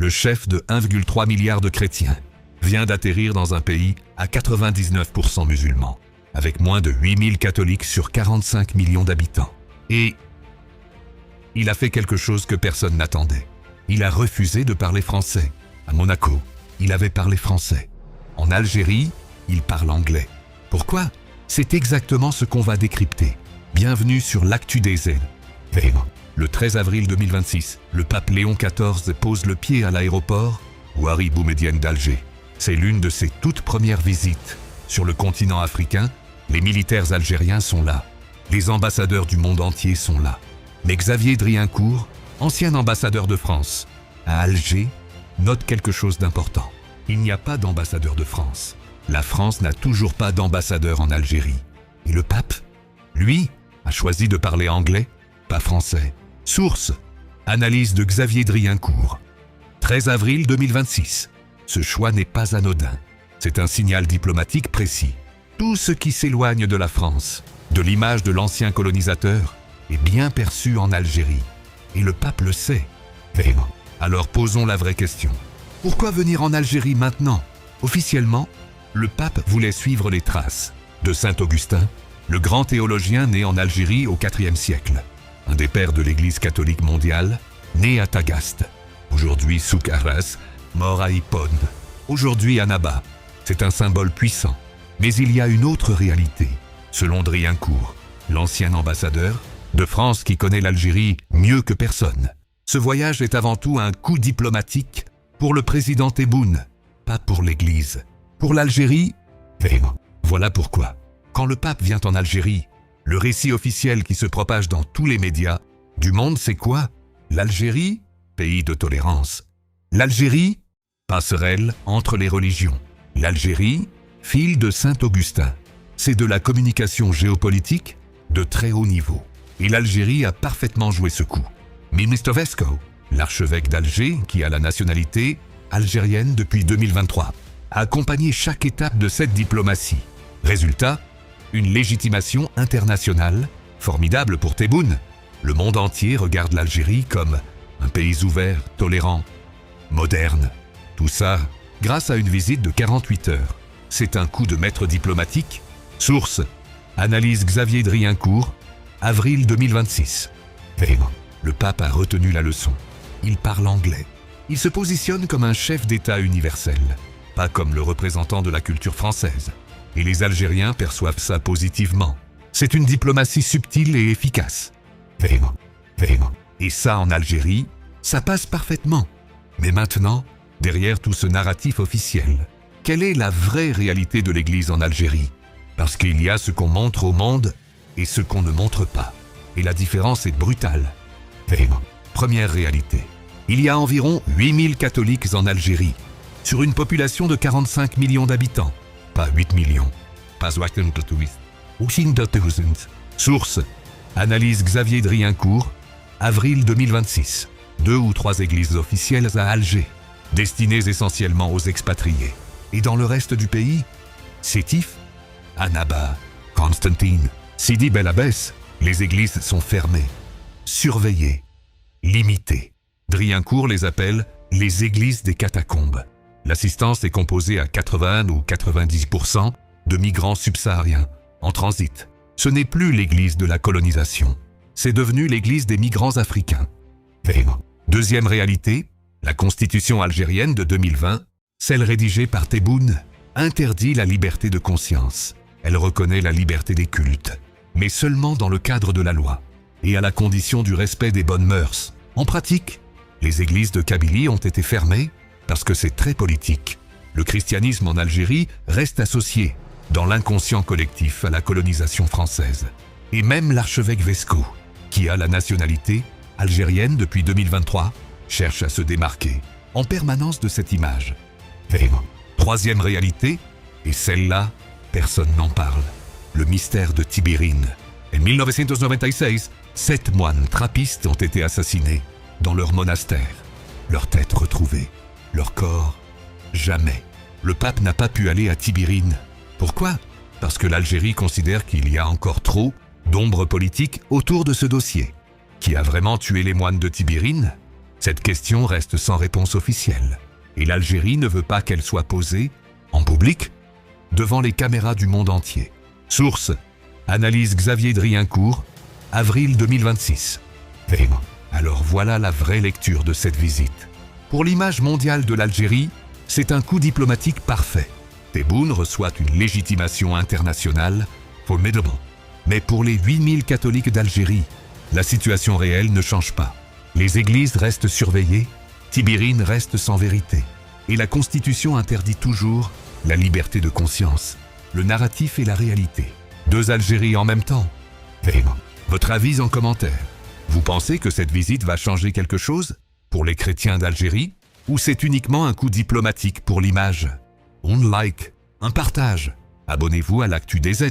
le chef de 1,3 milliard de chrétiens, vient d'atterrir dans un pays à 99% musulmans, avec moins de 8000 catholiques sur 45 millions d'habitants. Et il a fait quelque chose que personne n'attendait. Il a refusé de parler français. À Monaco, il avait parlé français. En Algérie, il parle anglais. Pourquoi? C'est exactement ce qu'on va décrypter. Bienvenue sur l'Actu des ailes. Le 13 avril 2026, le pape Léon XIV pose le pied à l'aéroport Ouari Boumedienne d'Alger. C'est l'une de ses toutes premières visites. Sur le continent africain, les militaires algériens sont là. Les ambassadeurs du monde entier sont là. Mais Xavier Driancourt, ancien ambassadeur de France, à Alger, note quelque chose d'important. Il n'y a pas d'ambassadeur de France. La France n'a toujours pas d'ambassadeur en Algérie. Et le pape, lui, a choisi de parler anglais, pas français. Source, analyse de Xavier Driancourt. 13 avril 2026. Ce choix n'est pas anodin. C'est un signal diplomatique précis. Tout ce qui s'éloigne de la France, de l'image de l'ancien colonisateur, est bien perçu en Algérie. Et le pape le sait. Alors posons la vraie question. Pourquoi venir en Algérie maintenant? Officiellement, le pape voulait suivre les traces de Saint Augustin, le grand théologien né en Algérie au IVe siècle, un des pères de l'Église catholique mondiale, né à Tagaste, aujourd'hui Souk Arras, mort à Hippone, aujourd'hui à Naba. C'est un symbole puissant. Mais il y a une autre réalité, selon Driancourt, l'ancien ambassadeur de France qui connaît l'Algérie mieux que personne. Ce voyage est avant tout un coup diplomatique pour le président Tebboune, pas pour l'Église. Pour l'Algérie, voilà pourquoi. Quand le pape vient en Algérie, le récit officiel qui se propage dans tous les médias du monde, c'est quoi? L'Algérie, pays de tolérance. L'Algérie, passerelle entre les religions. L'Algérie, fille de Saint-Augustin. C'est de la communication géopolitique de très haut niveau. Et l'Algérie a parfaitement joué ce coup. Ministre Vesco, l'archevêque d'Alger, qui a la nationalité algérienne depuis 2023, a accompagné chaque étape de cette diplomatie. Résultat, une légitimation internationale, formidable pour Tebboune. Le monde entier regarde l'Algérie comme un pays ouvert, tolérant, moderne. Tout ça grâce à une visite de 48 heures. C'est un coup de maître diplomatique. Source, analyse Xavier Driancourt, avril 2026. Le pape a retenu la leçon. Il parle anglais. Il se positionne comme un chef d'État universel, pas comme le représentant de la culture française. Et les Algériens perçoivent ça positivement. C'est une diplomatie subtile et efficace. Et ça, en Algérie, ça passe parfaitement. Mais maintenant, derrière tout ce narratif officiel, quelle est la vraie réalité de l'Église en Algérie? Parce qu'il y a ce qu'on montre au monde et ce qu'on ne montre pas. Et la différence est brutale. Première réalité. Il y a environ 8000 catholiques en Algérie, sur une population de 45 millions d'habitants. Pas 8 millions. Pas 800. Source, analyse Xavier Driancourt, avril 2026. 2 ou 3 églises officielles à Alger, destinées essentiellement aux expatriés. Et dans le reste du pays, Sétif, Annaba, Constantine, Sidi Bel Abbès, les églises sont fermées, surveillées, limitées. Driancourt les appelle les églises des catacombes. L'assistance est composée à 80 ou 90% de migrants subsahariens en transit. Ce n'est plus l'église de la colonisation, c'est devenu l'église des migrants africains. Deuxième réalité, la constitution algérienne de 2020, celle rédigée par Tebboune, interdit la liberté de conscience. Elle reconnaît la liberté des cultes, mais seulement dans le cadre de la loi et à la condition du respect des bonnes mœurs. En pratique, les églises de Kabylie ont été fermées parce que c'est très politique. Le christianisme en Algérie reste associé dans l'inconscient collectif à la colonisation française. Et même l'archevêque Vesco, qui a la nationalité algérienne depuis 2023, cherche à se démarquer en permanence de cette image. Troisième réalité, et celle-là, personne n'en parle, le mystère de Tibérine. En 1996, 7 moines trappistes ont été assassinés dans leur monastère. Leur tête retrouvée, leur corps, jamais. Le pape n'a pas pu aller à Tibérine. Pourquoi? Parce que l'Algérie considère qu'il y a encore trop d'ombre politique autour de ce dossier. Qui a vraiment tué les moines de Tibérine? Cette question reste sans réponse officielle, et l'Algérie ne veut pas qu'elle soit posée, en public, devant les caméras du monde entier. Source: analyse Xavier Driencourt, avril 2026. Alors voilà la vraie lecture de cette visite. Pour l'image mondiale de l'Algérie, c'est un coup diplomatique parfait. Tebboune reçoit une légitimation internationale formidable. Mais pour les 8000 catholiques d'Algérie, la situation réelle ne change pas. Les églises restent surveillées, Tibirine reste sans vérité. Et la Constitution interdit toujours la liberté de conscience, le narratif et la réalité. 2 Algéries en même temps. Votre avis en commentaire. Vous pensez que cette visite va changer quelque chose pour les chrétiens d'Algérie, ou c'est uniquement un coup diplomatique pour l'image? Un like, un partage. Abonnez-vous à l'Actu DZ.